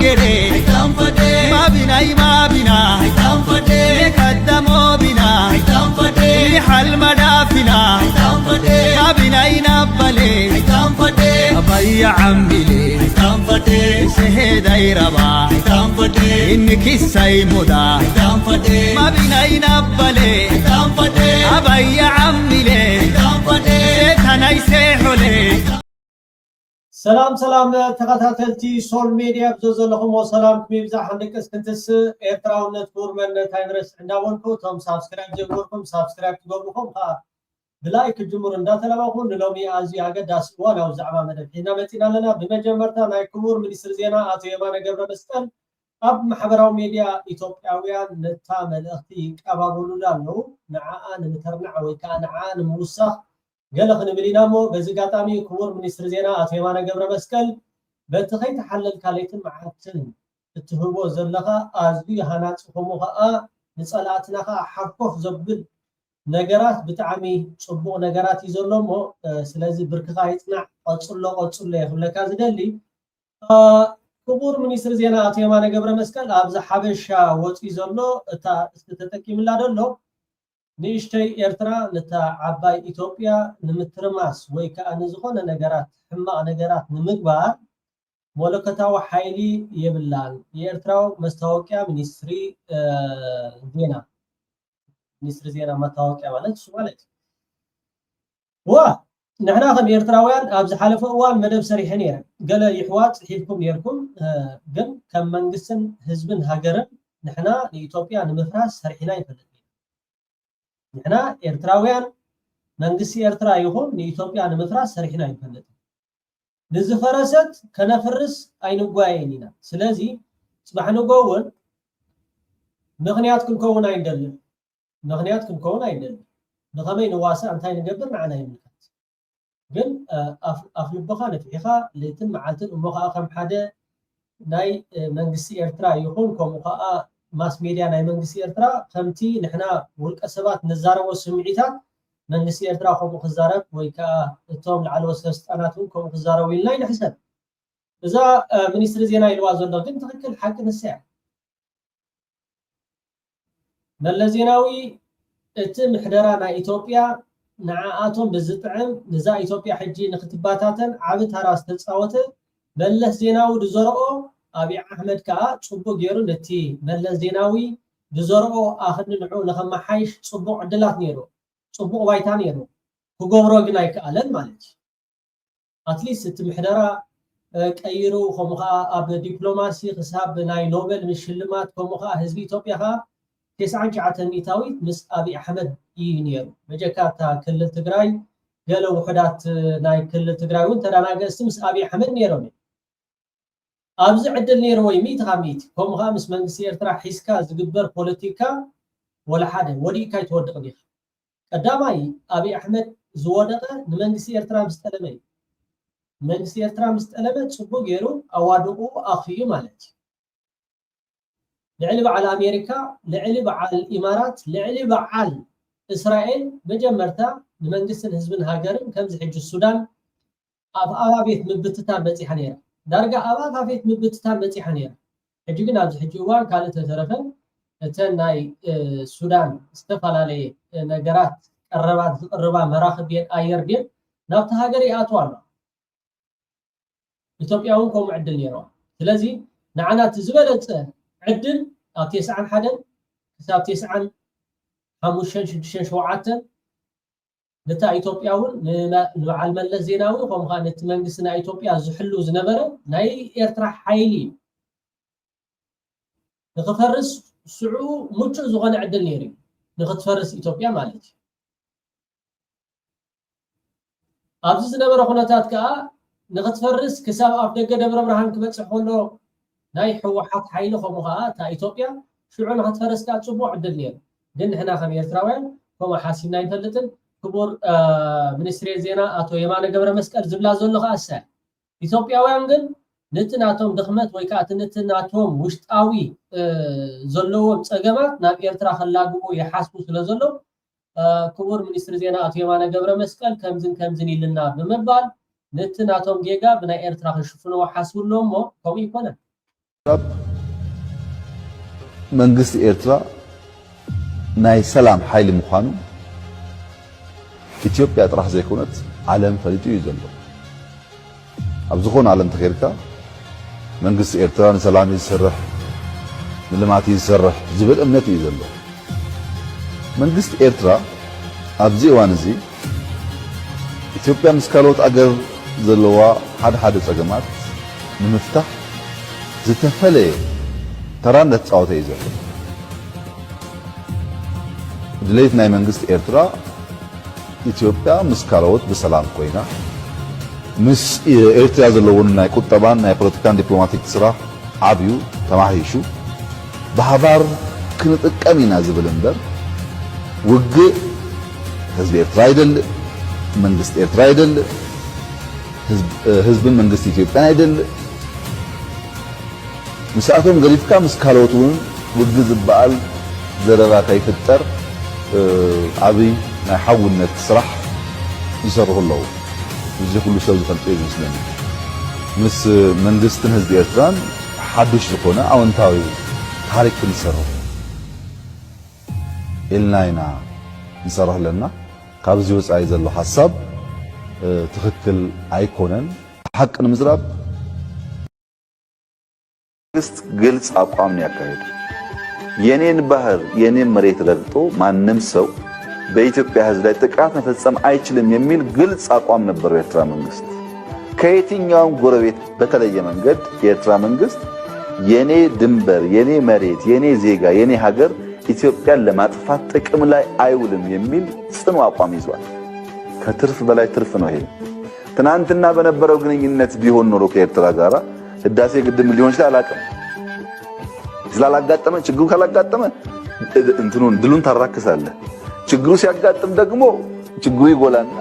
gere ma bina kadamo bina hal madafina ma bina nabale abaya ambile sehedai raba inniki saymuda ma bina nabale abaya ambile tanai sehole سلام تغتاتلتي سول ميديا بزوزلكم وسلام كميبزا حندكس كنتس ايرتراو نتفور من تايمرس عنداولكو توم سابسكرايب جمهوركم سابسكرايب تقبلكم بلايك الجمهور انداتلباكم نلومي ازي اگه داس وانا وزعما مدحينا متينا لنا بمجمرتا ناي كبور منستر زينا اتو يمانه ገብረ መስቀል اب محبراو ميديا ኢትዮጵያውያን ነታ መልእክቲ ቀባብሉ ላሉ ነዓአን ንተርናዕ ወይ ከዓ ነዓአን ሙሳኽ ገለኽን ብሊናሞ በዝጋጣሚ ክቡር ሚኒስትር ዜና አቶ የማነ ገብረ መስቀል በትኸይት ሐለል ካለይትን መዓልትን እትህቦ ዘለኻ አዝዩ ሃናጽኹሙ ኸኣ ንጸላእትናኻ ሓኮፍ ዘብል ነገራት ብጣዕሚ ጽቡቕ ነገራት ይዘሎሞ ስለዚ ብርክኻ ይጽናዕ ቀጽሎ ይኽለካ ዝደሊ ክቡር ሚኒስትር ዜና አቶ የማነ ገብረ መስቀል አብዛ ሓበሻ ወጪ ዘሎ እታ ተጠቂምላ ደሎ ንሽተይ ኤርትራ ነታ ዓባይ ኢትዮጵያ ንምትርማስ ወይ ከዓ ንዝኾነ ነገራት ሕማቕ ነገራት ንምግባር ሞለከታዊ ኃይሊ የብላን የኤርትራው መስታወቂያ ሚኒስትሪ ዜና መታወቂያ ማለት እሱ ማለት ንሕና ከም ኤርትራውያን ኣብዚ ሓለፈ እዋን መደብ ሰሪሐ ነይረ ገለ ይሕዋፅ ሒልኩም ነርኩም ግን ከም መንግስትን ህዝብን ሃገርን ንሕና ንኢትዮጵያ ንምፍራስ ሰሪሕና ይፈልጥ ንሕና ኤርትራውያን መንግስቲ ኤርትራ ይኹን ንኢትዮጵያ ንምፍራስ ሰሪሕና ይፈልጥ ንዝፈረሰት ከነፍርስ ኣይንጓየን ኢና ስለዚ ጽባሕ ንጎውን ምኽንያት ክንከውን ኣይደልን ንኸመይ ንዋሳእ እንታይ ንገብር ንዓና ይምልከት ግን ኣፍ ልብኻ ነፍሒኻ ለይትን መዓልትን እሞ ከዓ ከም ሓደ ናይ መንግስቲ ኤርትራ ይኹን ከምኡ ከዓ ማስ ሚዲያ ናይ መንግስቲ ኤርትራ ከምቲ ንሕና ውልቀ ሰባት ንዛረቦ ስምዒታት መንግስቲ ኤርትራ ከምኡ ክዛረብ ወይ ከዓ እቶም ላዕለወ ሰለስልጣናት ከምኡ ክዛረቡ ኢልና ይንሕሰብ እዛ ሚኒስትሪ ዜና ኢልዋ ዘሎ ግን ትክክል ሓቂ ንሳ እያ መለስ ዜናዊ እቲ ምሕደራ ናይ ኢትዮጵያ ንዓኣቶም ብዝጥዕም ንዛ ኢትዮጵያ ሕጂ ንክትባታተን ዓብ ተራ ዝተፃወተ መለስ ዜናዊ ዝዘርኦ አብይ አሕመድ ከዓ ጽቡቅ ገይሩ ነቲ መለስ ዜናዊ ዝዘርኦ አኽንንዑ ለኸማሓይሽ ጽቡቅ ዕድላት ነይሩ ጽቡቅ ባይታ ነይሩ ክገብሮ ግን ኣይከኣለን ማለት አትሊስት እቲ ምሕደራ ቀይሩ ከምኡ ከዓ ኣብ ዲፕሎማሲ ክሳብ ናይ ኖቤል ምሽልማት ከምኡ ከዓ ህዝቢ ኢትዮጵያ ከዓ 99 ሚእታዊት ምስ አብይ አሕመድ እዩ ነይሩ በጀካታ ክልል ትግራይ ገለ ውሕዳት ናይ ክልል ትግራይ እውን ተዳናገስቲ ምስ አብይ አሕመድ ነይሮም ኣብዚ ዕድል ነይሩ ወይ ሚት ኻሚት ከምኡ ከዓ ምስ መንግስቲ ኤርትራ ሒስካ ዝግበር ፖለቲካ ወላ ሓደ ወዲእካ ይተወድቕ ዲኻ ቀዳማይ አብይ አሕመድ ዝወደቐ ንመንግስቲ ኤርትራ ምስጠለመ እዩ መንግስቲ ኤርትራ ምስጠለመ ጽቡቅ ገይሩ ኣዋድቑ ኣኽፊኡ ማለት ልዕሊ በዓል ኣሜሪካ ልዕሊ በዓል ኢማራት ልዕሊ በዓል እስራኤል መጀመርታ ንመንግስትን ህዝብን ሃገርን ከምዚ ሕጂ ሱዳን ኣብ ኣባቤት ምብትታን በፂሓ ነይራ ዳርጋ ኣባብ ኣፌት ምብትታን በፂሓ ነይራ ሕጂ ግን ኣብዚ ሕጂ እዋን ካልእ ተተረፈን እተን ናይ ሱዳን ዝተፈላለየ ነገራት ቀረባት ዝቅርባ መራኽብ ኣየር ድን ናብቲ ሃገር ይኣትዋ ኣሎ ኢትዮጵያ እውን ከምኡ ዕድል ነይረዋ ስለዚ ንዓና እቲ ዝበለፀ ዕድል ኣብ 91 ክሳብ 95-6-7 ነታ ኢትዮጵያ እውን ንበዓል መለስ ዜናዊ ከምኡ ከዓ ነቲ መንግስቲ ናይ ኢትዮጵያ ዝሕሉ ዝነበረ ናይ ኤርትራ ሓይሊ ንኽፈርስ ስዑ ምቹእ ዝኾነ ዕድል ነይሩ ንኽትፈርስ ኢትዮጵያ ማለት እዩ ኣብዚ ዝነበረ ኩነታት ከዓ ንኽትፈርስ ክሳብ ኣብ ደገ ደብረ ብርሃን ክበፅሕ ከሎ ናይ ሕወሓት ሓይሊ ከምኡ ከዓ እታ ኢትዮጵያ ሽዑ ንኽትፈርስ ከዓ ፅቡቅ ዕድል ነይሩ ግን ንሕና ከም ኤርትራውያን ከምኡ ሓሲብና ይፈልጥን ክቡር ሚኒስትሪ ዜና አቶ የማነ ገብረ መስቀል ዝብላ ዘሎ ካሰ ኢትዮጵያውያን ግን ነትናቶም ድኽመት ወይ ከዓ ነትናቶም ውሽጣዊ ዘለዎም ፀገማት ናብ ኤርትራ ከላግቡ ይሓስቡ ስለዘሎ ክቡር ሚኒስትሪ ዜና አቶ የማነ ገብረ መስቀል ከምዝን ኢልና ብምባል ነትናቶም ጌጋ ብናይ ኤርትራ ክሽፍንዎ ሓስብሎም ሞ ከምኡ ይኮነ መንግስት ኤርትራ ናይ ሰላም ሓይሊ ምዃኑ ኢትዮጵያ ጥራሕ ዘይኮነት ዓለም ፈሊጡ እዩ ዘሎ ኣብ ዝኾነ ዓለም ተኸይድካ መንግስት ኤርትራ ንሰላም ይሰርሕ ንልማት ይሰርሕ ዝብል እምነት እዩ ዘሎ መንግስት ኤርትራ ኣብዚ እዋን እዚ ኢትዮጵያ ምስ ካልኦት ኣገር ዘለዋ ሓደ ፀገማት ንምፍታሕ ዝተፈለየ ተራ እንዳተፃወተ እዩ ዘሎ ድሌት ናይ መንግስት ኤርትራ ኢትዮጵያ ምስ ካልኦት ብሰላም ኮይና ምስ ኤርትራ ዘለውን ናይ ቁጠባን ናይ ፖለቲካን ዲፕሎማቲክ ስራሕ ዓብዩ ተማሂሹ ብሓባር ክንጥቀም ኢና ዝብል እምበር ውግእ ህዝቢ ኤርትራ አይደልእ መንግስት ኤርትራ አይደልእ ህዝብን መንግስት ኢትዮጵያ አይደልእ مساعتهم قريب كام مسكالوتون وجز بقال زربا كيفتر عبي نحاول نتصرح يسره الله وزي كل شيء زفنت ايه مسلم مس منجستن هز ديرتران حدش لقونا او انتاوي تاريخ نسره إلناينا نسره لنا قابز يوز عايز الله حساب تخكل ايكونن حق المزراب መንግስት ግልጽ አቋም ነው ያካሄደው የኔን ባህር የኔን መሬት ረግጦ ማንም ሰው በኢትዮጵያ ህዝብ ላይ ጥቃት መፈጸም አይችልም የሚል ግልጽ አቋም ነበር የኤርትራ መንግስት ከየትኛውም ጎረቤት በተለየ መንገድ የኤርትራ መንግስት የኔ ድንበር የኔ መሬት የኔ ዜጋ የኔ ሀገር ኢትዮጵያን ለማጥፋት ጥቅም ላይ አይውልም የሚል ጽኑ አቋም ይዟል ከትርፍ በላይ ትርፍ ነው ይሄ ትናንትና በነበረው ግንኙነት ቢሆን ኖሮ ከኤርትራ ጋራ ህዳሴ ግድብ ሊሆን ይችላል አላቀም ስላላጋጠመ ችግሩ ካላጋጠመ እንትኑን ድሉን ታራክሳለህ ችግሩ ሲያጋጥም ደግሞ ችግሩ ይጎላና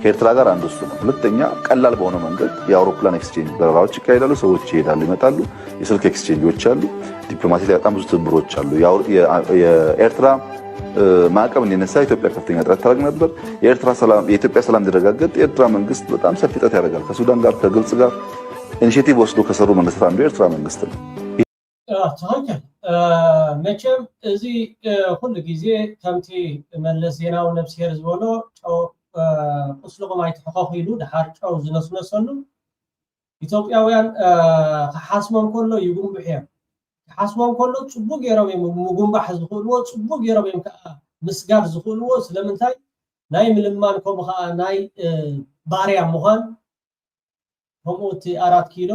ከኤርትራ ጋር አንዱ እሱ ነው ሁለተኛ ቀላል በሆነ መንገድ የአውሮፕላን ኤክስቼንጅ በረራዎች ይካሄዳሉ ሰዎች ይሄዳሉ ይመጣሉ የስልክ ኤክስቼንጆች አሉ ዲፕሎማሲ ላይ በጣም ብዙ ትብብሮች አሉ የኤርትራ ማዕቀብ እንዲነሳ ኢትዮጵያ ከፍተኛ ጥረት ታደርግ ነበር የኢትዮጵያ ሰላም እንዲረጋገጥ የኤርትራ መንግስት በጣም ሰፊ ጥረት ያደርጋል ከሱዳን ጋር ከግብጽ ጋር ኢኒሼቲቭ ወስዶ ከሰሩ መንግስታት አንዱ የኤርትራ መንግስት ነው ትክክል መቼም እዚ ሁሉ ጊዜ ከምቲ መለስ ዜናዊ ነብስሄር ዝበሎ ጨው ቁስልኩም ኣይትሕኸኹ ኢሉ ድሓር ጨው ዝነስነሰሉ ኢትዮጵያውያን ክሓስሞም ከሎ ይጉንብሕ እዮም ክሓስሞም ከሎ ፅቡቅ ገይሮም እዮም ምጉንባሕ ዝኽእልዎ ፅቡቅ ገይሮም እዮም ከዓ ምስጋር ዝኽእልዎ ስለምንታይ ናይ ምልማን ከምኡ ከዓ ናይ ባርያ ምዃን ከምኡ እቲ 4 ኪሎ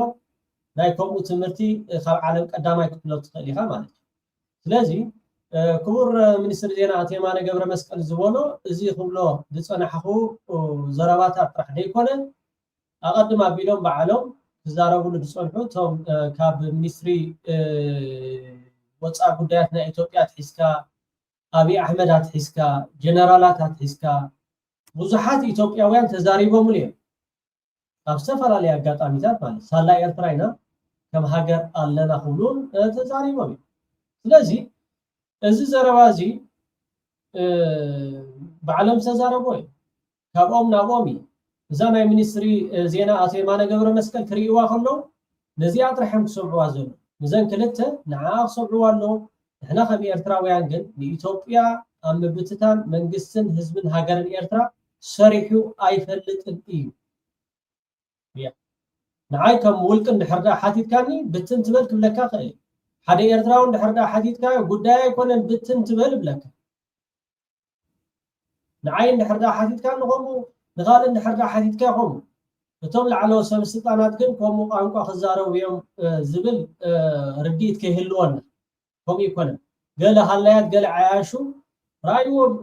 ናይ ከምኡ ትምህርቲ ካብ ዓለም ቀዳማይ ክትብሎ ትኽእል ኢኻ ማለት እዩ ስለዚ ክቡር ሚኒስትር ዜና ኣቶ የማነ ገብረ መስቀል ዝበሎ እዚ ክብሎ ዝፀናሕኹ ዘረባታት ጥራሕ ደይኮነ ኣቐድም ኣቢሎም በዓሎም ዝዛረብሉ ዝፀንሑ እቶም ካብ ሚኒስትሪ ወፃኢ ጉዳያት ናይ ኢትዮጵያ ትሒዝካ ኣብይ ኣሕመድ ኣትሒዝካ ጀነራላት ኣትሒዝካ ብዙሓት ኢትዮጵያውያን ተዛሪቦሙሉ እዮም ኣብ ዝተፈላለዩ ኣጋጣሚታት ማለት ሳላ ኤርትራ ኢና ከም ሃገር ኣለና ክብሉን ተዛሪቦም እዮም ስለዚ እዚ ዘረባ እዚ ባዕሎም ዝተዛረቦ እዩ ካብኦም ናብኦም እዩ እዛ ናይ ሚኒስትሪ ዜና ኣቶ የማነ ገብረ መስቀል ክርእይዋ ከሎ ነዚኣ ጥራሕም ክሰምዕዋ ዘሎ ንዘን ክልተ ንዓ ክሰምዕዋ ኣሎ ንሕና ከም ኤርትራውያን ግን ንኢትዮጵያ ኣብ ምብትታን መንግስትን ህዝብን ሃገርን ኤርትራ ሰሪሑ ኣይፈልጥን እዩ ንዓይ ከም ውልቅ እንድሕርዳ ሓቲትካኒ ብትን ትበል ክብለካ ክእል ሓደ ኤርትራዊ እንድሕርዳ ሓቲትካ ጉዳይ ኣይኮነን ብትን ትበል ብለካ ንዓይ እንድሕርዳ ሓቲትካ ንኸምኡ ንኻልእ እንድሕርዳ ሓቲትካ ይኸምኡ እቶም ላዕለወ ሰበስልጣናት ግን ከምኡ ቋንቋ ክዛረቡ እዮም ዝብል ርዲኢት ከይህልወና ከምኡ ይኮነን ገለ ሃላያት ገለ ዓያሹ ረኣይዎም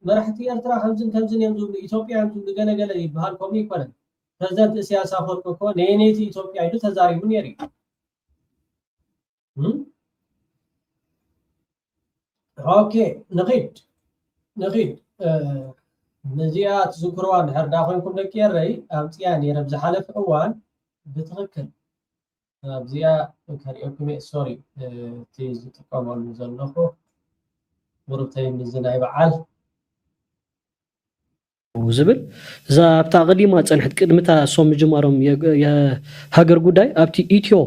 መራሕቲ ኤርትራ ከምዝን እዮም ዝብሉ ኢትዮጵያን ዝብሉ ገለገለ ይበሃል ከምኡ ይኮነን ፕሬዝዳንት ኢሳያስ አፈወርቂ እኮ ነየነይቲ ኢትዮጵያ ኢሉ ተዛሪቡ ነይሩ ኦኬ ንኺድ ነዚኣ ትዝክርዋ እንድሕር ዳ ኮይንኩም ደቂ የረይ ኣምፅያ ነይረ ብዝሓለፈ እዋን ብትኽክል ኣብዚኣ ከሪአኩም ሶሪ እቲ ዝጥቀመሉ ዘለኹ ውርብተይ ምዝ ናይ በዓል ዝብል ዛብታ ቀዲማ ጸንሕት ቅድምታ ሶም ጅማሮም የሀገር ጉዳይ ኣብቲ ኢትዮ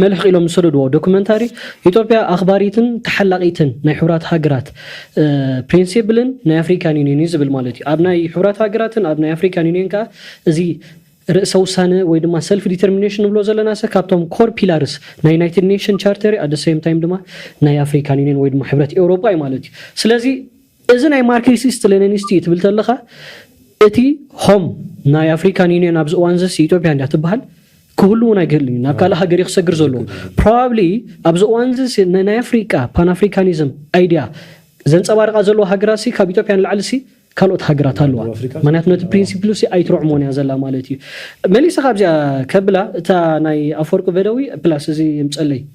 መልሕ ኢሎም ዝሰደድዎ ዶክመንታሪ ኢትዮጵያ ኣኽባሪትን ተሓላቂትን ናይ ሕብራት ሃገራት ፕሪንሲፕልን ናይ ኣፍሪካን ዩኒየን ዝብል ማለት እዩ ኣብ ናይ ሕብራት ሃገራትን ኣብ ናይ ኣፍሪካን ዩኒየን ከዓ እዚ ርእሰ ውሳነ ወይ ድማ ሰልፍ ዲተርሚኔሽን ብሎ ዘለና ካብቶም ኮር ፒላርስ ናይ ዩናይትድ ኔሽን ቻርተር ኣት ደ ሴም ታይም ድማ ናይ ኣፍሪካን ዩኒየን ወይ ድማ ሕብረት ኤውሮጳ እዩ ማለት እዩ ስለዚ እዚ ናይ ማርክሲስት ሌኒኒስት ትብል ተለኻ እቲ ሆም ናይ ኣፍሪካን ዩኒየን ኣብ ዝእዋን ዘሲ ኢትዮጵያ እንዳ ትበሃል كله ناقلني ناقل هاجر يخسر زلوا probably أبزو أنزل ناي أفريقيا pan Africanism idea زين صبار قازلوا هاجراسي كابيتو بيان العلسي كانوا تهاجرات هلوا منات نوت برينسيبلوسي أي تروح مونيا زلا مالتي ملي سخابجا كبلا تا ناي أفرق بدوي بلاس زي مسألي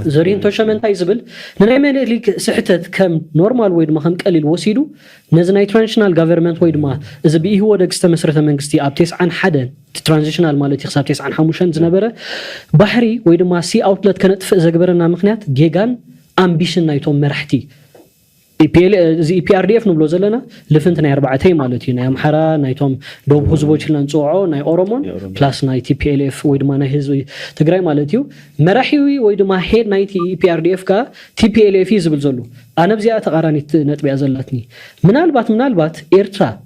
زرين توشمن تايزبل ناي من ليك سحتت كم نورمال ويد ما خم قليل وسيدو نزناي ترانزيشنال غفرمنت ويد ما إذا بيه هو دكست مسرة منغستي أبتيس عن حدا ترانزيشنال مالتي خساب تيس عن حموشن زنبرة بحري ويد ما سي أوتلت كانت في زجبرنا مخنات جيجان أمبيشن نايتهم مرحتي زي PRDF نبلو زلنا لفنت ناي 4 مالتي ناي امحرا نايتهم دوب حزبوች لنصوعو ناي اورومون بلاس ناي TPLF ويدما ناي حزب تግራይ مالتيو مرحيوي ويدما هيد ناي PRDF كا TPLF يزبل زلو انا بزيا تقارانيت نطبيا زلاتني منالبات ኤርትራ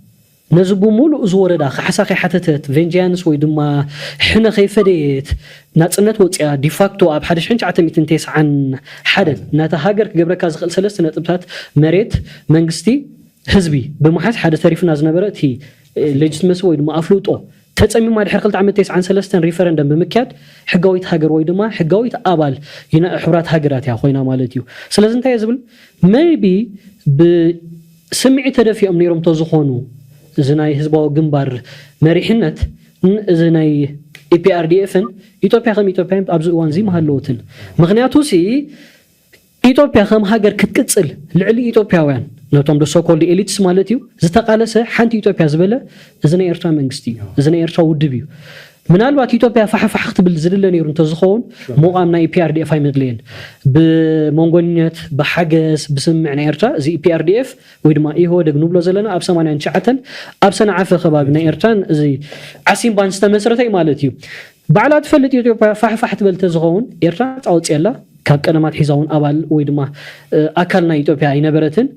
نزبو مولو زوردا خحساخي حتتت فينجيانس ويدما حنا خيفديت ناصنت وصيا ديفاكتو اب 1999 عن حدث ناتا هاجر كغبركا زخل 3 نطبታት مريت منغستي حزبي بمحاس حدا تاريفنا زنبرتي ليجيتمس ويدما افلوطو تصميم ما دحر 1993 ريفرندم بمكياد حقاويت هاجر ويدما حقاويت ابال ينا حبرات هاجرات يا خوينا مالتيو سلازي انت يزبل ميبي بسمعي تدفيهم نيروم تزخونو زناي حزبو ግንባር መሪሕነት زناي EPRDFን ኢትዮጵያ ከም ኢትዮጵያ ኣብዝ እዋን ዚ መሃለውትን ምክንያቱሲ ኢትዮጵያ ከም ሃገር ክትቅጽል ልዕሊ ኢትዮጵያውያን ነቶም ዶ ሶኮልድ ኤሊትስ ማለት እዩ ዝተቃለሰ ሓንቲ ኢትዮጵያ ዝበለ ዝናይ ኤርትራ መንግስቲ ዝናይ ኤርትራ ውድብ እዩ ምናልባት ኢትዮጵያ ፈሓፋሕ ክትብል ዝድለ ነይሩ እንተዝኸውን ሙቃም ናይ PRDF ኣይመድለየን ብመንጎኝነት ብሓገስ ብስምዕ ናይ ኤርትራ እዚ PRDF ወይ ድማ ኢህወደግ ንብሎ ዘለና ኣብ 89 ኣብ ሰናዓፈ ከባቢ ናይ ኤርትራን እዚ ዓሲምባን ዝተመስረተ ማለት እዩ ባዕላ ትፈልጥ ኢትዮጵያ ፈሓፋሕ ትብል ተዝኸውን ኤርትራ ጻውጽየላ ካብ ቀደማት ሒዛውን ኣባል ወይ ድማ ኣካል ናይ ኢትዮጵያ ይነበረትን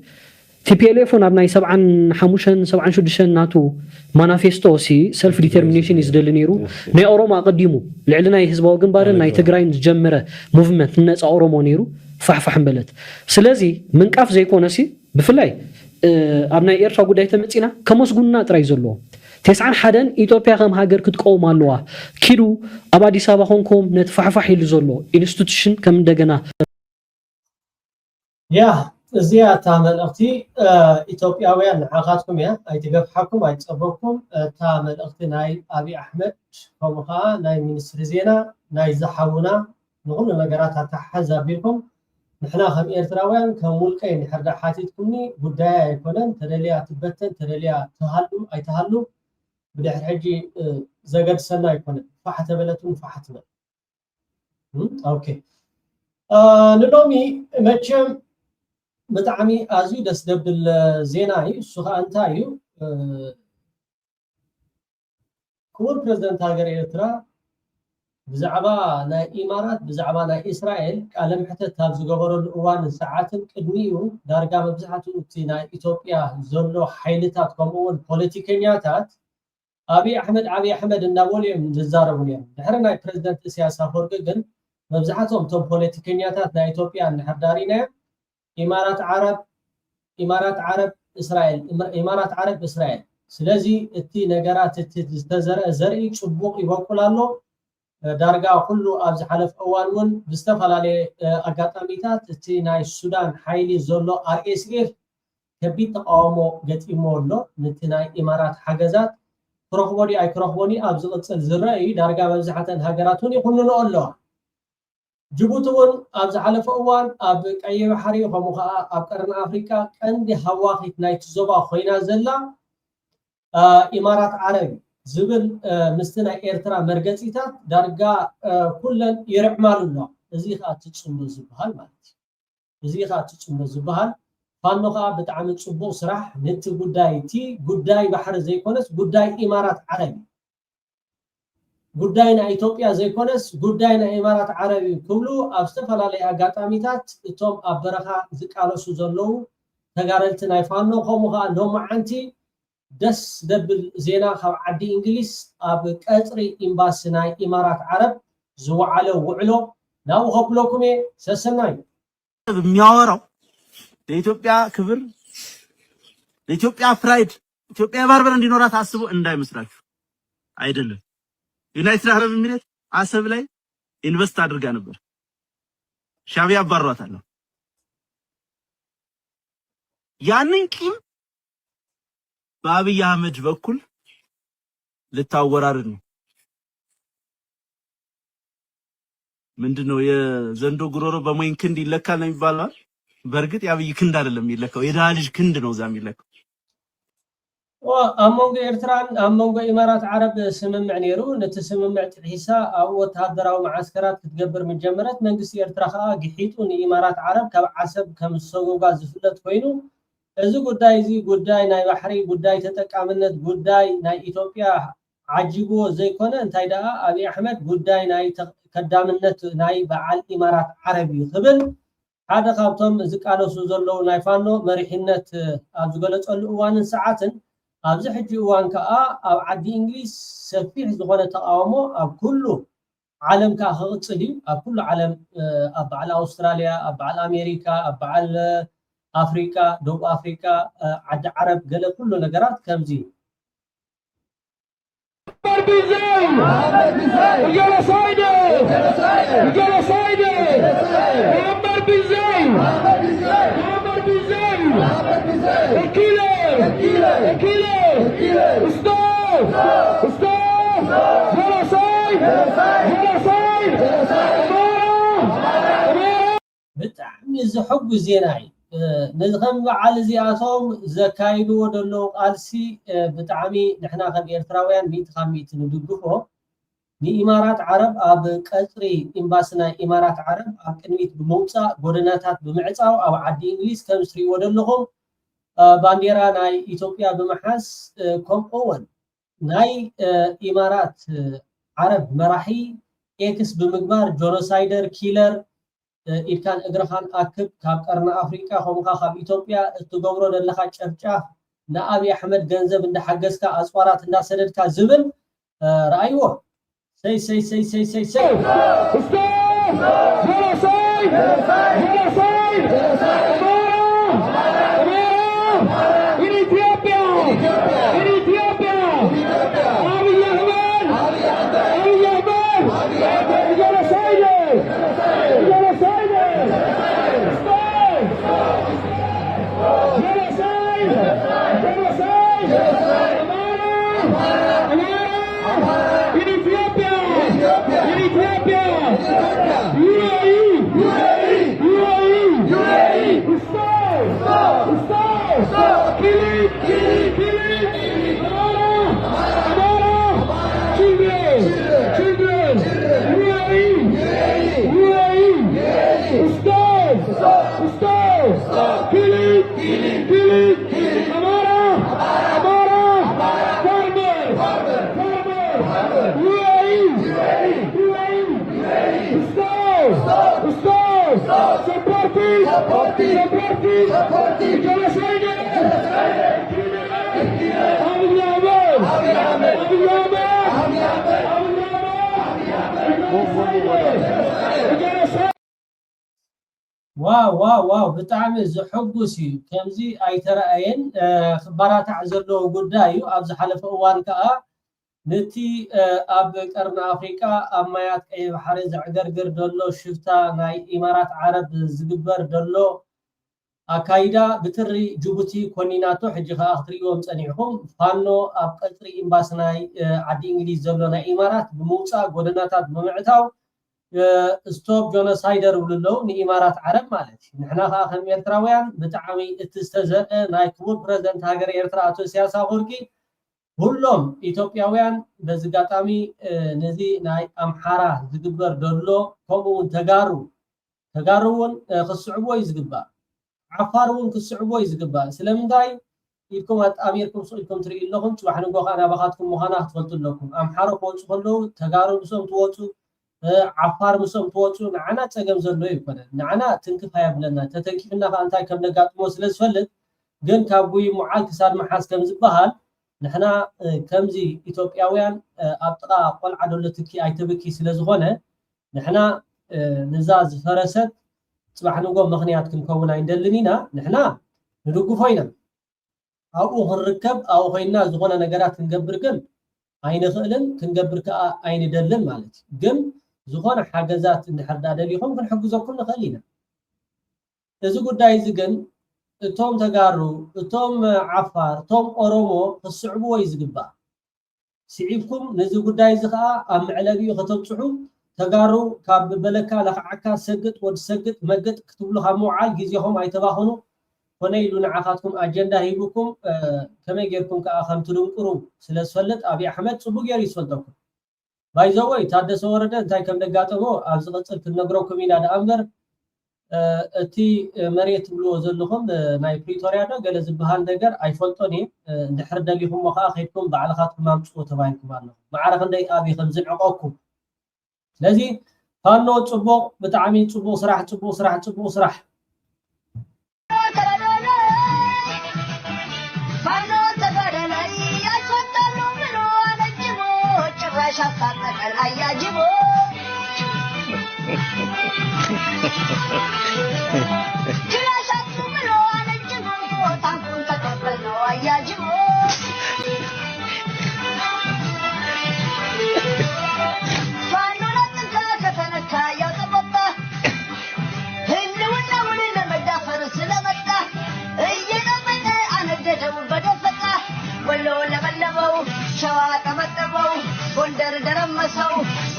TPLF on abnay 75 ناتو مانيفستو سي سيلف ديترمينيشن يزدلنيرو ناي اوروما قديمو لعلنا يحزبو غنبارن ناي تግራይን ጀመረ موفمنت ነፃ ኦሮሞ ነይሩ فحفحን በለት ስለዚህ ምንቃፍ ዘይኮነሲ ብፍላይ ኣብናይ ኤርትራ ጉዳይ ተመጺና ከመስጉና ጥራይ ዘሎ ተስዓን ሓደን ኢትዮጵያ ከም ሃገር ክትቆም ኣለዋ ኪዱ ኣብ አዲስ አበባ ሆንኮም ነትፈحفح ይሉ ዘሎ ኢንስቲትዩሽን ከም እንደገና ያ እዚያ ታመልእኽቲ ኢትዮጵያውያን ንዓኻትኩም እያ ኣይትገፍሓኩም ኣይትጸበኩም ታመልእኽቲ ናይ አብይ አሕመድ ከምኡ ከዓ ናይ ሚኒስትሪ ዜና ናይ ዝሓውና ንኹሉ ነገራት ኣታሓዝ ኣቢልኩም ንሕና ከም ኤርትራውያን ከም ውልቀይ ንሕርዳ ሓቲትኩምኒ ጉዳይ ኣይኮነን ተደልያ ትበተን ተደልያ ትሃሉ ኣይትሃሉ ብድሕሪ ሕጂ ዘገድሰና ኣይኮነን ፋሕ ተበለቱን ፋሕ ትበል ኦኬ ንሎሚ መቸም بتعمي أزيو دس دبل زيناي سخاء انتايو كور بريزيدنت هاجر إيرترا بزعبا نا إمارات بزعبا نا إسرائيل قالم حتى تابزو قبرو الأوان ساعات قدميو دارقا مبزحاتو تينا إثيوبيا زولو حيلتات كمون بوليتيكينياتات أبي أحمد النابولي من زاربونيا نحرنا بريزيدنت سياسة فرقن مبزحاتهم توم بوليتيكينياتات نا إثيوبيا نحردارينا إمارات عرب إسرائيل سلازي التي نجارات زرعي شبوق يبقى له درجة كله أبز حلف أولون بستفعل على أقاطميتات التي ناي السودان حيلي زولو RSF كبيت قامو جت إمورلو نتناي إمارات حجزات كروخبوني أبز الزرعي درجة مزحة هجراتوني كلنا نقوله جبوتون أبز حلف أوان أب أي بحري وخموخا أب قرن أفريقيا عندي هواخيت نايت زبا خوينا زلا إمارات عربي زبل مستنا إيرترا مرقزيتات درجة كلن يرعمالنا زي خات تشمل زبهال مالتي زي خات تشمل زبهال ፋኖ ከዓ ብጣዕሚ ጽቡቕ ስራሕ ነቲ ጉዳይ እቲ ጉዳይ ባሕሪ ዘይኮነስ ጉዳይ ኢማራት ዓረብ ጉዳይ ናይ ኢትዮጵያ ዘይኮነስ ጉዳይ ናይ ኢማራት ዓረብ ክብሉ ኣብ ዝተፈላለየ ኣጋጣሚታት እቶም ኣብ በረኻ ዝቃለሱ ዘለዉ ተጋረልቲ ናይ ፋኖ ከምኡ ከዓ ሎማዓንቲ ደስ ደብል ዜና ካብ ዓዲ እንግሊዝ ኣብ ቀጽሪ ኤምባሲ ናይ ኢማራት ዓረብ ዝወዓለ ውዕሎ ናብኡ ከብለኩም ሰሰናይ የሚያወራው ለኢትዮጵያ ክብር ለኢትዮጵያ ፕራይድ ኢትዮጵያ ባርበር እንዲኖራት አስቦ እንዳይመስላችሁ አይደለም። ዩናይትድ አረብ ኤሚሬት አሰብ ላይ ኢንቨስት አድርጋ ነበር። ሻዕቢያ አባሯታል። ያንን ቂም በአብይ አህመድ በኩል ልታወራርድ ነው። ምንድነው የዘንዶ ጉሮሮ በሞይን ክንድ ይለካል ነው የሚባለው። በርግጥ የአብይ ክንድ አይደለም የሚለካው የድሃ ልጅ ክንድ ነው እዛ የሚለካው። አሞንጎ ኤርትራን አሞንጎ ኢማራት ዓረብ ስምምዕ ነይሩ ነቲ ስምምዕ ጥሒሳ ኣብ ወታደራዊ ማዓስከራት ክትገብር መጀመረት መንግስቲ ኤርትራ ከዓ ግሒጡ ንኢማራት ዓረብ ካብ ዓሰብ ከም ዝሰጎጋ ዝፍለጥ ኮይኑ እዚ ጉዳይ እዚ ጉዳይ ናይ ባሕሪ ጉዳይ ተጠቃምነት ጉዳይ ናይ ኢትዮጵያ ዓጂቦ ዘይኮነ እንታይ ደኣ አብይ አሕመድ ጉዳይ ናይ ቀዳምነት ናይ በዓል ኢማራት ዓረብ ይኽብል ሓደ ካብቶም ዝቃለሱ ዘለዉ ናይ ፋኖ መሪሕነት ኣብ ዝገለጸሉ እዋንን ሰዓትን ኣብዚ ሕጂ እዋን ከዓ ኣብ ዓዲ እንግሊዝ ሰፊሕ ዝኾነ ተቃውሞ ኣብ ኩሉ ዓለም ከዓ ክቕፅል እዩ ኣብ ኩሉ ዓለም ኣብ በዓል ኣውስትራልያ ኣብ በዓል ኣሜሪካ ኣብ በዓል ኣፍሪካ ደቡብ ኣፍሪካ ዓዲ ዓረብ ገለ ኩሉ ነገራት ከምዚ ብጣዕሚ ዝሕጉ ዜና እዩ ንዝኸም በዓል እዚኣቶም ዘካይድዎ ደለዉ ቃልሲ ብጣዕሚ ንሕና ከም ኤርትራውያን ሚእቲ ካብ ሚእቲ ንድግፎ ንኢማራት ዓረብ ኣብ ቀጽሪ ኤምባሲ ናይ ኢማራት ዓረብ ኣብ ቅድሚት ብምውፃእ ጎደናታት ብምዕፃው ኣብ ዓዲ እንግሊዝ ከም ዝትሪእዎ ዘለኹም ባንዴራ ናይ ኢትዮጵያ ብምሓዝ ከምኡውን ናይ ኢማራት ዓረብ መራሒ ኤክስ ብምግባር ጆኖሳይደር ኪለር ኢድካን እግርኻን ኣክብ ካብ ቀርና ኣፍሪካ ከምኡኻ ካብ ኢትዮጵያ እትገብሮ ዘለካ ጨፍጫፍ ንአብይ አሕመድ ገንዘብ እንዳሓገዝካ ኣፅዋራት እንዳሰደድካ ዝብል ረኣይዎ ሰይ ሰይ ሰይ ሰይ ሰይ ሰይ ዋው ብጣዕሚ ዝሕጉስ እዩ ከምዚ ኣይተረኣየን ክባራታዕ ዘለዎ ጉዳይ እዩ ኣብ ዝሓለፈ እዋን ከዓ ነቲ ኣብ ቀርና ኣፍሪካ ኣብ ማያት ቀይ ባሕሪ ዝዕገርግር ደሎ ሽፍታ ናይ ኢማራት ዓረብ ዝግበር ደሎ ኣካይዳ ብጥሪ ጅቡቲ ኮኒናቶ ሕጂ ከዓ ክትሪእዎም ፀኒዕኹም ፋኖ ኣብ ቀፅሪ ኤምባሲ ናይ ዓዲ እንግሊዝ ዘሎ ናይ ኢማራት ብምውፃእ ጎደናታት ብምዕታው ስቶፕ ጆኖሳይደር ብልለው ንኢማራት ዓረብ ማለት እዩ ንሕና ከዓ ከም ኤርትራውያን ብጣዕሚ እቲ ዝተዘርአ ናይ ክቡር ፕረዚደንት ሃገር ኤርትራ ኣቶ ኢሳያስ ኣፈወርቂ ሁሎም ኢትዮጵያውያን በዚ ጋጣሚ ነዚ ናይ ኣምሓራ ዝግበር ደሎ ከምኡውን ተጋሩ እውን ክስዕቦ እዩ ዝግባእ عفارون كسعبو يزقبا سلمداي يكم أميركم سئلكم تري لهم تبحنوا قانا بخاتكم مهانا تفضل لكم أم حرق وجه خلو تجارب مسوم توتو عفار مسوم توتو نعنا تجمع زلوا يكون نعنا تنكف هاي بلنا تتنكفنا فأنتي كم نقاط موسلس فلت جن كابوي معال كسر محاس كم زبهال نحنا كمزي إثيوبياويان أبطأ قل عدولتك أي تبكي سلزغنا نحنا نزاز فرست تبحنوا قوم مغنياتكم كونا عندنا نحنا ندوقو فينا أو هنركب أو خينا زغنا نجارات نجبر جن عين خلن كنجبر كعين دلن مالت جن زغنا حاجزات نحرد عليهم كنحجزكم نخلينا إذا قد دايز جن توم تجارو توم عفار توم أورومو الصعوبة يزقبا سعيبكم نزل قد دايز خا أم علبي خطبتحو تجارو كاب بلكا لخعكا سجت ود سجت مجت كتبوا لها معال جزيهم أي تباهنوا ونيلون عقاتكم أجندة هيبكم كما يجيكم كأخم تلونكرو سلسفلت أبي أحمد صبوغ يريس فلتكم بايزوي تادس ورده انتاي كم دقاتمو أبزغطل كنقروكم إلى أمر أتي مريت بلو زلهم ناي بريتوريا دا قال زبهان دقر أي فلتوني نحرد لهم وخاخيكم بعلقاتكم مامسكو تباينكم عنه معارخ اندي أبي خمزين عقوكم لذي فانو تصبوغ بتعامين تصبوغ صراح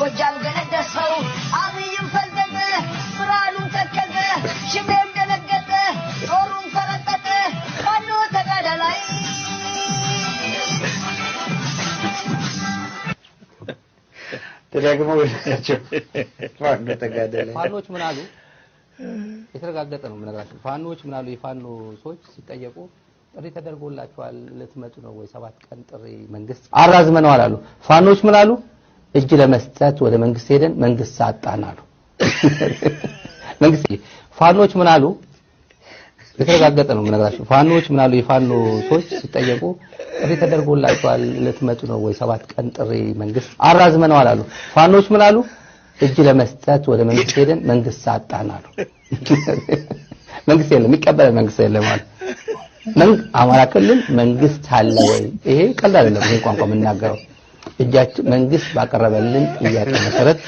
وجام قندسو عظيم فلدته فرانو تكته شبيم دلقته صورون فرطته فانو تقادلاي تلاقي موجه فانو تقادلاي ፋኖች ምን አሉ የተረጋገጠ ነው ምናልባት ፋኖች ምን አሉ የፋኖ ሰዎች ሲጠየቁ ጥሪ ተደርጎላቸዋል ለትመጡ ነው ወይ 7 ቀን ጥሪ መንግስት አራዝመነዋል አሉ ፋኖች ምን አሉ እጅ ለመስጠት ወደ መንግስት ሄደን መንግስት ሳጣን አሉ መንግስት ፋኖች ምን አሉ የተረጋገጠ ነው ምናልባት ፋኖች ምን አሉ የፋኖ ሰዎች ሲጠየቁ ጥሪ ተደርጎላቸዋል ለትመጡ ነው ወይ 7 ቀን ጥሪ መንግስት አራዝመነዋል አሉ ፋኖች ምን አሉ እጅ ለመስጠት ወደ መንግስት ሄደን መንግስት ሳጣን አሉ መንግስት የለም የሚቀበል መንግስት የለም ማለት አማራ ክልል መንግስት አለ ወይ ይሄ ቀላል አይደለም ይሄ ቋንቋ የምናገረው እጃችን መንግስት ባቀረበልን ጥያቄ መሰረት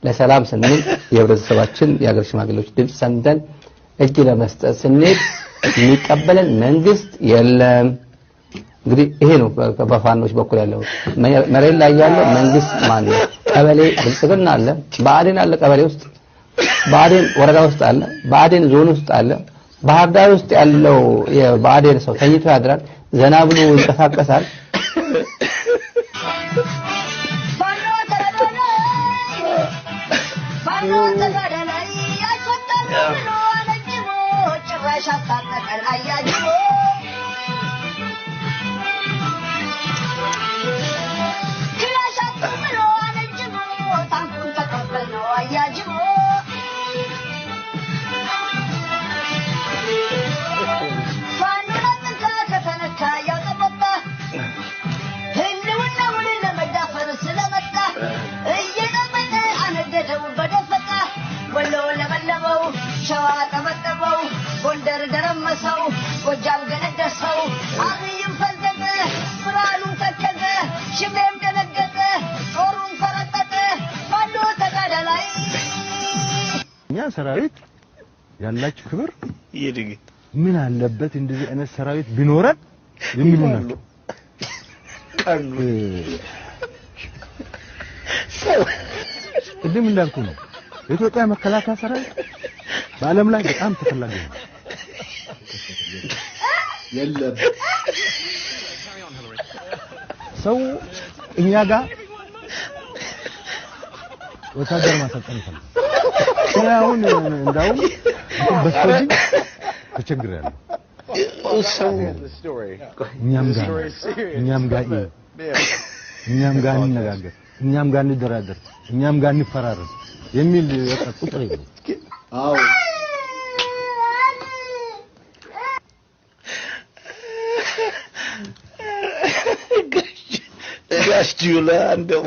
ለሰላም ስንል የህብረተሰባችን የሀገር ሽማግሌዎች ድምጽ ሰምተን እጅ ለመስጠት ስንል የሚቀበለን መንግስት የለም እንግዲህ ይሄ ነው በፋኖች በኩል ያለው መሬት ላይ ያለው መንግስት ማን ነው ቀበሌ ብልጽግና አለ ባዕዴን አለ ቀበሌ ውስጥ ባዕዴን ወረዳ ውስጥ አለ ባዕዴን ዞን ውስጥ አለ ባህር ዳር ውስጥ ያለው የባዕዴን ሰው ተኝቶ ያድራል ዘና ብሎ ይንቀሳቀሳል وجام قندسو عظيم فلدته فرانو تكته شبيم دلقته صورون فرطته فانو تقادلاي يا سراويت ያላችሁ ክብር ይድግ ምን አለበት እንደዚህ አይነት ሰራዊት ቢኖረን የሚሉ ናቸው ቀሉ እንደም እንዳልኩ ነው የኢትዮጵያ መከላከያ ሰራዊት በአለም ላይ በጣም ተፈላጊ ነው የለም ሰው እኛ ጋር ወታደር ማሰልጠን ይፈልጋል አሁን እንዳው በስተጂ ተቸግሬያለሁ። እኛም ጋር እንነጋገር፣ እኛም ጋር እንደራደር፣ እኛም ጋር እንፈራረም የሚል ቁጥር የለም። አዎ ጋሽ ጁላ እንደው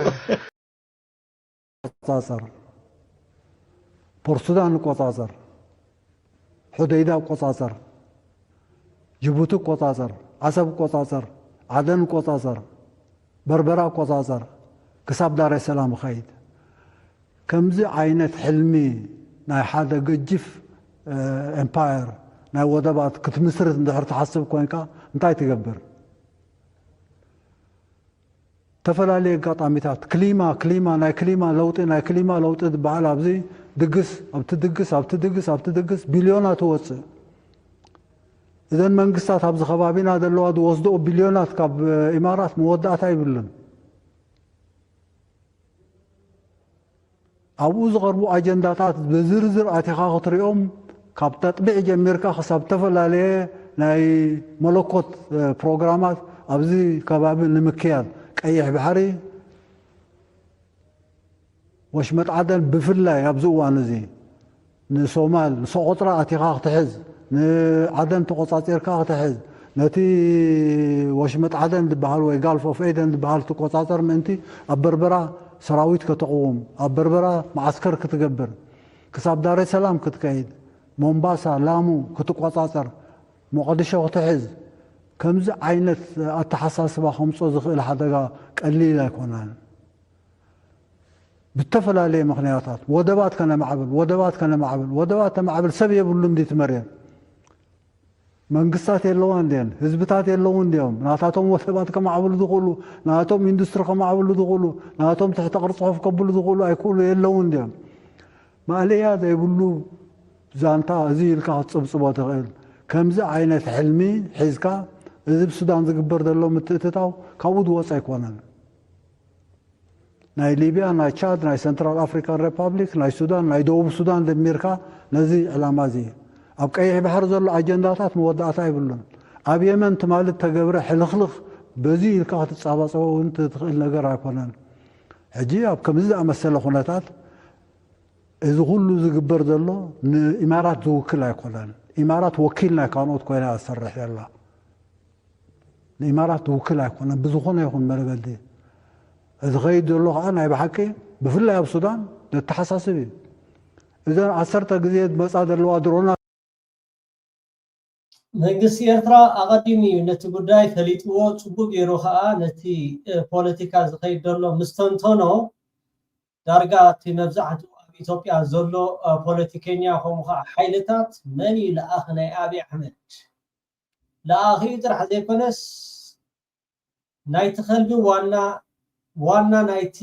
ቆጻጸር ፖርቱጋል ቆጻጸር ሑደይዳ ቆጻጸር ጅቡቲ ቆጻጸር አሰብ ቆጻጸር አደን ቆጻጸር በርበራ ቆጻጸር ክሳብ ዳር ሰላም ኸይድ ከምዚ ዓይነት ሕልሚ ናይ ሓደ ገጅፍ ኤምፓየር ናይ ወደባት ክትምስርት እንድሕር ትሓስብ ኮይንካ እንታይ ትገብር? ተፈላለየ ኣጋጣሚታት ክሊማ ናይ ክሊማ ለውጢ ዝበሃል ኣብዚ ኣብቲ ድግስ ቢልዮናት ትወፅእ። እዘን መንግስታት ኣብዚ ከባቢና ዘለዋ ዝወስድኦ ቢልዮናት ካብ ኢማራት መወዳእታ ይብልን። ኣብኡ ዝቐርቡ ኣጀንዳታት ብዝርዝር ኣቲኻ ክትሪኦም ካብ ተጥቢዕ ጀሚርካ ክሳብ ዝተፈላለየ ናይ መለኮት ፕሮግራማት ኣብዚ ከባቢ ንምክያድ ቀይሕ ባሕሪ ወሽመጥ ዓደን ብፍላይ ኣብዚ እዋን እዚ ንሶማል ንሰቆጥራ ኣቲኻ ክትሕዝ ንዓደን ተቆፃፂርካ ክትሕዝ ነቲ ወሽመጥ ዓደን ዝበሃል ወይ ጋልፍ ኦፍ ኤደን ዝበሃል ትቆፃፀር ምእንቲ ኣብ በርበራ ሰራዊት ከተقوم ኣብ በርበራ ማዓስከር ክትገብር ክሳብ ዳሬ ሰላም ክትከይድ ሞምባሳ ላሙ ክትቆፃፀር ሞቃዲሾ ክትሕዝ ከምዚ ዓይነት ኣተሓሳስባ ከምፆ ዝኽእል ሓደጋ ቀሊል ኣይኮነን። ብተፈላለየ ምክንያታት ወደባት ተማዕብል ሰብ የብሉ እንዲ ትመርየን መንግስታት የለዋን እንዲን ህዝብታት የለውን እንዲዮም ናታቶም ወደባት ከማዕብሉ ዝኽእሉ ናቶም ኢንዱስትሪ ከማዕብሉ ዝኽእሉ ናቶም ትሕተ ቅርፂ ጽሑፍ ከብሉ ዝኽእሉ ኣይክእሉ የለውን እንዲዮም ማእልያ ዘይብሉ ዛንታ እዚ ኢልካ ክትፅብፅቦ ትኽእል። ከምዚ ዓይነት ሕልሚ ሒዝካ እዚ ብሱዳን ዝግበር ዘሎ ምትእትታው ካብኡ ዝወፅ ኣይኮነን። ናይ ሊብያ ናይ ቻድ ናይ ሰንትራል ኣፍሪካን ሪፐብሊክ ናይ ሱዳን ናይ ደቡብ ሱዳን ደሚርካ ነዚ ዕላማ እዚ ኣብ ቀይሕ ባሕሪ ዘሎ ኣጀንዳታት መወዳእታ ይብሉን። ኣብ የመን ትማልት ተገብረ ሕልኽልኽ በዚ ኢልካ ክትፃባፀቦ እውን ትኽእል ነገር ኣይኮነን። ሕጂ ኣብ ከምዚ ዝኣመሰለ ኩነታት እዚ ኩሉ ዝግበር ዘሎ ንኢማራት ዝውክል ኣይኮነን። ኢማራት ወኪል ናይ ካልኦት ኮይና ዝሰርሕ ዘላ ንኢማራት ዝውክል ኣይኮነን ብዝኾነ ይኹን መለገዲ እዚ ኸይድ ዘሎ ከዓ ናይ ብሓቂ ብፍላይ ኣብ ሱዳን ዘተሓሳስብ እዩ። እዘን 10 ግዜ መፃ ዘለዋ ድሮና መንግስቲ ኤርትራ ኣቐዲሙ እዩ ነቲ ጉዳይ ፈሊጥዎ ፅቡቅ ገይሩ ከዓ ነቲ ፖለቲካ ዝኸይድ ዘሎ ምስተንተኖ ዳርጋ እቲ መብዛሕትኡ ኣብ ኢትዮጵያ ዘሎ ፖለቲከኛ ከምኡ ከዓ ሓይልታት መን እዩ ለኣኺ ናይ ኣብይ ኣሕመድ ለኣኺ ጥራሕ ዘይኮነስ ናይቲ ከልቢ ዋና ናይቲ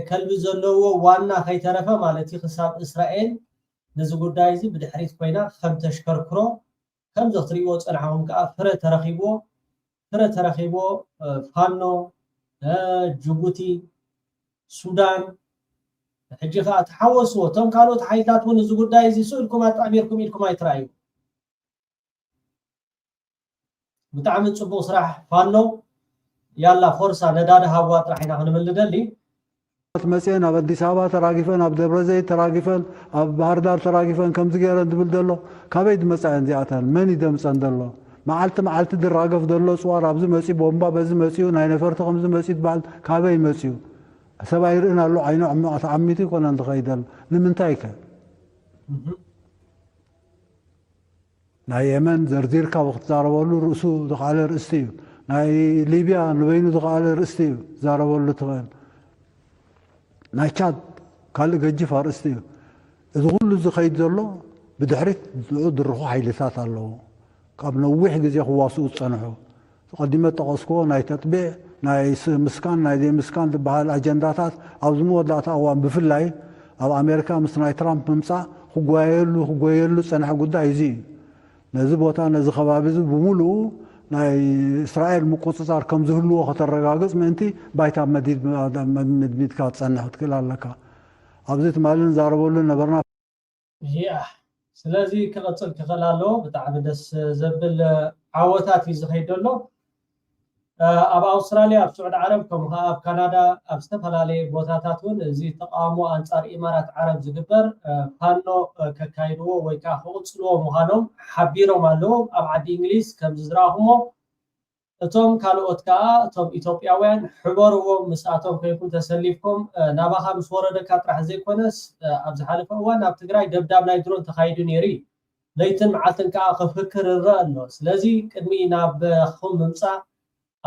ከልቢ ዘለዎ ዋና ከይተረፈ ማለት እዩ ክሳብ እስራኤል ነዚ ጉዳይ እዚ ብድሕሪት ኮይና ከም ተሽከርክሮ ከም ዘትሪእዎ ፀንሐዎም ከዓ ፍረ ተረኺቦ ፋኖ ጅቡቲ ሱዳን ሕጂ ከዓ ተሓወስዎ እቶም ካልኦት ሓይልታት እውን እዚ ጉዳይ እዚ ስእልኩም ኣጣሚርኩም ኢልኩም ኣይትረኣዩ። ብጣዕሚ ፅቡቅ ስራሕ ፋኖ ያላ ፎርሳ ነዳዲ ሃዋ ጥራሕ ኢና ክንምልደሊ መፅአን ኣብ ኣዲስ ኣበባ ተራጊፈን ኣብ ደብረ ዘይት ተራጊፈን ኣብ ባህር ዳር ተራጊፈን ከምዚ ገይረን ዝብል ዘሎ ካበይ ድመፅአን እዚኣተን መን ይደምፀን ዘሎ መዓልቲ ድራገፍ ዘሎ ፅዋር ኣብዚ መፂኡ ቦምባ በዚ መፂኡ ናይ ነፈርቲ ከምዚ መፂኡ ትበሃል ካበይ መፂኡ ሰብኣይ ይርእን ኣሎ ዓይኑ ተዓሚቱ ይኮነን ዝኸይድ ዘሎ ንምንታይ ከ ናይ የመን ዘርዚርካ ክትዛረበሉ ርእሱ ዝኸኣለ ርእስቲ እዩ። ናይ ሊብያ ንበይኑ ዝኸኣለ ርእስቲ እዩ ዛረበሉ ትኽእል። ናይ ቻድ ካልእ ገጅፍ ኣርእስቲ እዩ። እዚ ኩሉ ዝኸይድ ዘሎ ብድሕሪት ዝኡ ድርኹ ሓይልታት ኣለዎ ካብ ነዊሕ ግዜ ክዋስኡ ዝፀንሑ ቀዲመ ጠቐስክዎ ናይ ተጥቢዕ ናይ ምስካን ናይ ዘይምስካን ዝበሃል ኣጀንዳታት ኣብዚ መወዳእታ እዋን ብፍላይ ኣብ ኣሜሪካ ምስ ናይ ትራምፕ ምምፃእ ክጎየሉ ፀንሐ ጉዳይ እዚ እዩ። ነዚ ቦታ ነዚ ከባቢ እዚ ብምሉኡ ናይ እስራኤል ምቁፅፃር ከም ዝህልዎ ከተረጋግፅ ምእንቲ ባይታ መድሚድካ ትፀንሕ ትክእል ኣለካ። ኣብዚ ትማልን ዛረበሉ ነበርና ስለዚህ ክቐፅል ክኽእል ኣለዎ ብጣዕሚ ደስ ዘብል ዓወታት እዩ ዝኸይደሎ ኣብ ኣውስትራልያ ኣብ ስዑድ ዓረብ ከምኡ ከዓ ኣብ ካናዳ ኣብ ዝተፈላለየ ቦታታት እውን እዚ ተቃውሞ ኣንጻር ኢማራት ዓረብ ዝግበር ፋኖ ከካይድዎ ወይ ከዓ ክቕፅልዎ ምዃኖም ሓቢሮም ኣለዎ ኣብ ዓዲ እንግሊዝ ከም ዝረኣኹሞ እቶም ካልኦት ከዓ እቶም ኢትዮጵያውያን ሕበርዎም ምስኣቶም ኮይንኩም ተሰሊፍኩም ናባኻ ምስ ወረደካ ጥራሕ ዘይኮነስ ኣብ ዝሓለፈ እዋን ኣብ ትግራይ ደብዳብ ናይ ድሮን ተኻይዱ ነይሩ ለይትን መዓልትን ከዓ ክፍክር ይረአ ኣሎ ስለዚ ቅድሚ ናብኹም ምምፃእ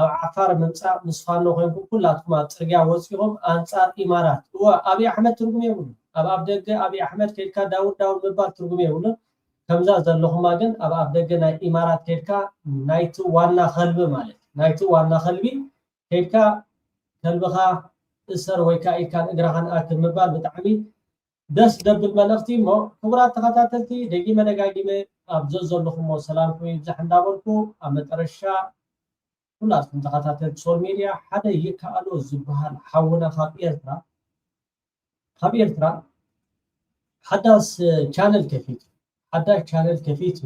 ኣብ ዓፋር ምምፃእ ምስ ፋኖ ኮይንኩም ኩላትኩም ኣብ ፅርግያ ወፂኹም ኣንጻር ኢማራት ኣብይ ኣሕመድ ትርጉም የብሉን ኣብ ደገ ኣብይ ኣሕመድ ከይድካ ዳውን ምባል ትርጉም የብሉን ከምዛ ዘለኹማ ግን ኣብ ደገ ናይ ኢማራት ከይድካ ናይቲ ዋና ከልቢ ማለት ናይቲ ዋና ከልቢ ከይድካ ከልብኻ እሰር ወይ ከዓ ኢድካን እግራኻን ኣክብ ምባል ብጣዕሚ ደስ ደብል መልእኽቲ እሞ ክቡራት ተኸታተልቲ ደጊመ ደጋጊመ ኣብ ዘለኹሞ ሰላምኩም ይብዛሕ እንዳበልኩ ኣብ መጨረሻ ኩላትኩም ተኸታተልቲ ሶል ሚድያ ሓደ ይከኣሎ ዝበሃል ሓውና ካብ ኤርትራ ሓዳስ ቻነል ከፊቱ ሓዳሽ ቻነል ከፊቱ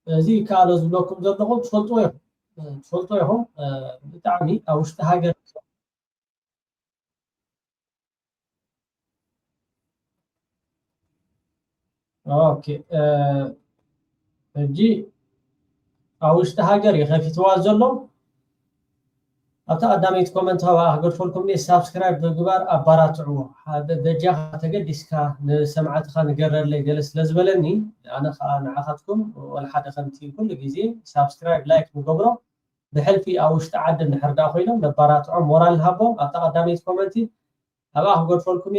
እዚ ይከኣሎ ዝብለኩም ዘለኹም ትፈልጦ ኢኹም ብጣዕሚ ኣብ ውሽጢ ሃገር ኦኬ እጂ ኣብ ውሽጢ ሃገር የኸፊትዋ ዘሎ ኣብታ ቀዳመይቲ ኮመንት ክገድፈልኩም ሳብስክራይብ ምግባር ኣባራትዕዎ ደጃኻ ተገዲስካ ንሰምዓትኻ ንገረለይ ገለ ስለ ዝበለኒ ኣነ ከዓ ንዓኻትኩም ወላ ሓደ ከምቲ ኩሉ ግዜ ሳብስክራይብ ላይክ ንገብሮ ብሕልፊ ኣብ ውሽጢ ዓዲ ንሕርዳ ኮይኖም ነባራትዖም ሞራል ንሃቦም ኣብታ ቀዳመይቲ ኮመንቲ ኣብኣ ክገድፈልኩም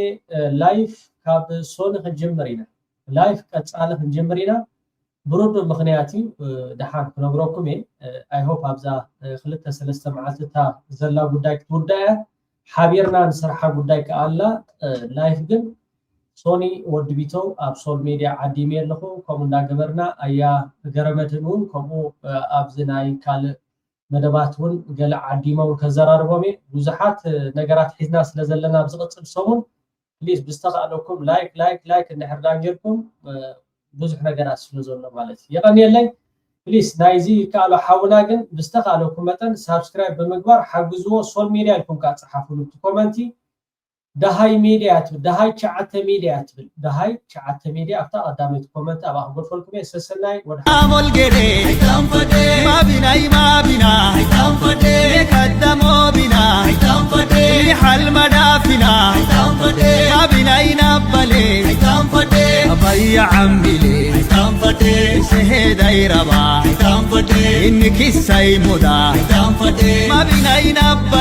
ላይፍ ካብ ሶኒ ክንጅምር ኢና ላይፍ ቀፃሊ ክንጅምር ኢና ብሩድ ምክንያት እዩ ድሓን ክነግረኩም ኣይ ሆፕ ኣብዛ 2-3 መዓልትታ ዘላ ጉዳይ ክትውዳእ ሓቢርና ንስርሓ ጉዳይ ከኣላ ላይፍ ግን ሶኒ ወድቢቶው ኣብ ሶል ሚድያ ዓዲመ ኣለኹ ከምኡ እንዳገበርና ኣያ ገረመትን እውን ከምኡ ኣብዚ ናይ ካልእ መደባት እውን ገለ ዓዲሞም ከዘራርቦም ብዙሓት ነገራት ሒዝና ስለ ዘለና ኣብ ዝቕፅል ሰሙን ፕሊዝ ብዝተኻእለኩም ላይክ እንድሕር ዳ ጌርኩም ብዙሕ ነገራት ስለ ዘሎ ማለት እዩ የቀኒየለይ ፕሊዝ ናይዚ ይከኣሎ ሓውና ግን ብዝተኻእለኩም መጠን ሳብስክራይብ ብምግባር ሓግዝዎ ሶል ሚድያ ኢልኩም ከዓ ፅሓፍሉ ኮመንቲ ደሃይ ሚድያ ትብል ደሃይ 9 ሚድያ ትብል ደሃይ 9 ሚድያ ኣብታ ቀዳመይቲ ኮመንት ኣብ ኣኽበርፈልኩም ሰሰናይ ወደ ሞልጌዴ አይታንፈዴ ማቢና አይታንፈዴ ከደሞ ቢና አይታንፈዴ ሊሐል መዳፊና አይታንፈዴ ማቢና ይናበሌ አይታንፈዴ አባያ ዓምቢሌ አይታንፈዴ ሰሄዳ ይረባ አይታንፈዴ ኢንኪሳይ ሙዳ አይታንፈዴ ማቢና ይናበሌ